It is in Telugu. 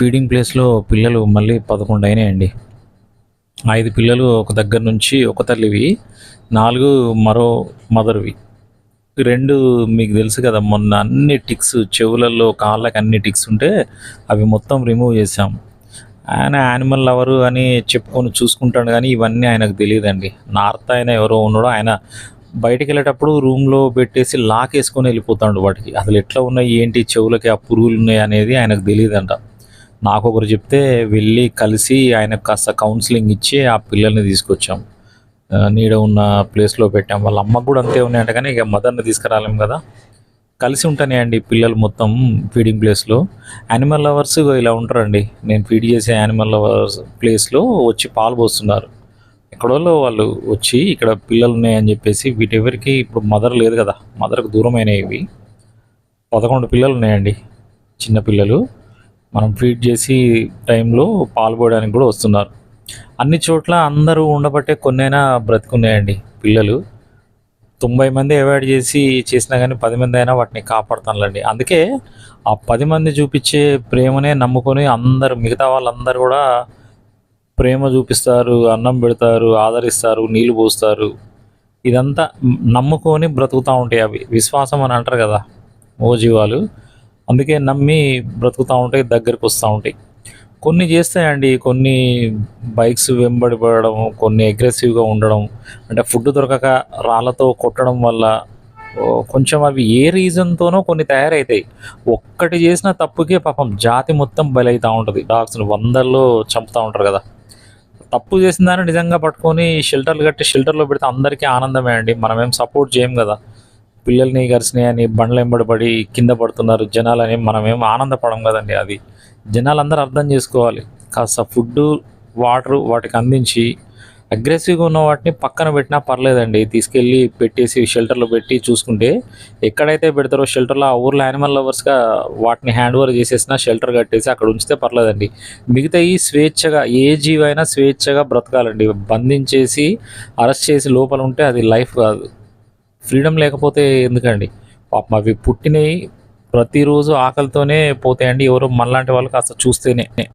ఫీడింగ్ ప్లేస్లో పిల్లలు మళ్ళీ 11 అయినాయండి. 5 పిల్లలు ఒక దగ్గర నుంచి ఒక తల్లివి, 4 మరో మదర్‌వి. 2 మీకు తెలుసు కదా! మొన్న అన్ని టిక్స్ చెవులల్లో, కాళ్ళకి అన్ని టిక్స్ ఉంటే అవి మొత్తం రిమూవ్ చేశాం. ఆయన యానిమల్ లవరు అని చెప్పుకొని చూసుకుంటాడు కానీ ఇవన్నీ ఆయనకు తెలీదండి. నార్త్ ఆయన ఎవరో ఉన్నాడో ఆయన బయటికెళ్ళేటప్పుడు రూమ్‌లో పెట్టేసి లాకేసుకొని వెళ్ళిపోతాండు వాటికి. అసలు ఎట్లా ఉన్నాయి, ఏంటి, చెవులకి ఆ పురుగులున్నాయి అనేది ఆయనకు తెలీదంట. నాకొకరు చెప్తే వెళ్ళి కలిసి ఆయనకు కాస్త కౌన్సిలింగ్ ఇచ్చి ఆ పిల్లల్ని తీసుకొచ్చాం. నీడ ఉన్న ప్లేస్‌లో పెట్టాం. వాళ్ళ అమ్మకు కూడా అంతే ఉన్నాయంట కానీ ఇక మదర్‌ని తీసుకురాలేం కదా! కలిసి ఉంటున్నాయండి పిల్లలు మొత్తం ఫీడింగ్ ప్లేస్‌లో. యానిమల్ లవర్స్ ఇలా ఉంటారండి. నేను ఫీడ్ చేసే యానిమల్ లవర్స్ ప్లేస్‌లో వచ్చి పాలు పోస్తున్నారు. ఎక్కడోళ్ళు వాళ్ళు వచ్చి ఇక్కడ పిల్లలు ఉన్నాయని చెప్పేసి వీటెవరికి ఇప్పుడు మదర్ లేదు కదా! మదర్‌కు దూరమైనవి ఇవి. 11 పిల్లలు ఉన్నాయండి. చిన్న పిల్లలు. మనం ఫీడ్ చేసి టైంలో పాలు పోయడానికి కూడా వస్తున్నారు. అన్ని చోట్ల అందరూ ఉండబట్టే కొన్నైనా బ్రతికున్నాయండి పిల్లలు. 90 మంది అవాయిడ్ చేసినా కానీ 10 మంది అయినా వాటిని కాపాడుతానులేండి. అందుకే ఆ 10 మంది చూపించే ప్రేమనే నమ్ముకొని అందరూ మిగతా వాళ్ళందరూ కూడా ప్రేమ చూపిస్తారు, అన్నం పెడతారు, ఆదరిస్తారు, నీళ్ళు పోస్తారు. ఇదంతా నమ్ముకొని బ్రతుకుతూ ఉంటాయి అవి. విశ్వాసం అని అంటారు కదా మూగజీవాలు. అందుకే నమ్మి బ్రతుకుతూ ఉంటాయి, దగ్గరికి వస్తూ ఉంటాయి. కొన్ని చేస్తాయండి, కొన్ని బైక్స్ వెంబడి పడడం, కొన్ని అగ్రెసివ్‌గా ఉండడం, అంటే ఫుడ్ దొరకక రాళ్ళతో కొట్టడం వల్ల కొంచెం అవి ఏ రీజన్‌తోనో కొన్ని తయారవుతాయి. ఒక్కటి చేసిన తప్పుకే పాపం జాతి మొత్తం బలైతా ఉంటది. డాగ్స్‌ని వందల్లో చంపుతా ఉంటారు కదా! తప్పు చేసిన దాన్ని నిజంగా పట్టుకొని షెల్టర్‌లు కట్టి షెల్టర్‌లో పెడితే అందరికీ ఆనందమే అండి. మనమేం సపోర్ట్ చేయం కదా! పిల్లల్ని కరిసినాయని బండ్ల వెంబడి పడి కింద పడుతున్నారు జనాలని మనమేం ఆనందపడం కదండీ అది. జనాలందరూ అర్థం చేసుకోవాలి. కాస్త ఫుడ్డు, వాటరు వాటికి అందించి అగ్రెసివ్‌గా ఉన్న వాటిని పక్కన పెట్టినా పర్లేదండి. తీసుకెళ్ళి పెట్టేసి షెల్టర్‌లో పెట్టి చూసుకుంటే ఎక్కడైతే పెడతారో షెల్టర్‌లో ఆ ఊర్లో యానిమల్ లవర్స్‌గా వాటిని హ్యాండ్ ఓవర్ చేసేసినా షెల్టర్ కట్టేసి అక్కడ ఉంచితే పర్లేదండి. మిగతాయి స్వేచ్ఛగా ఏ జీవైనా స్వేచ్ఛగా బ్రతకాలండి. బంధించేసి అరెస్ట్ చేసి లోపల ఉంటే అది లైఫ్ కాదు. ఫ్రీడమ్ లేకపోతే ఎందుకండి? పాపం అవి పుట్టినయి ప్రతిరోజు ఆకలితోనే పోతాయండి. ఎవరో మనలాంటి వాళ్ళు కాస్త చూస్తేనే.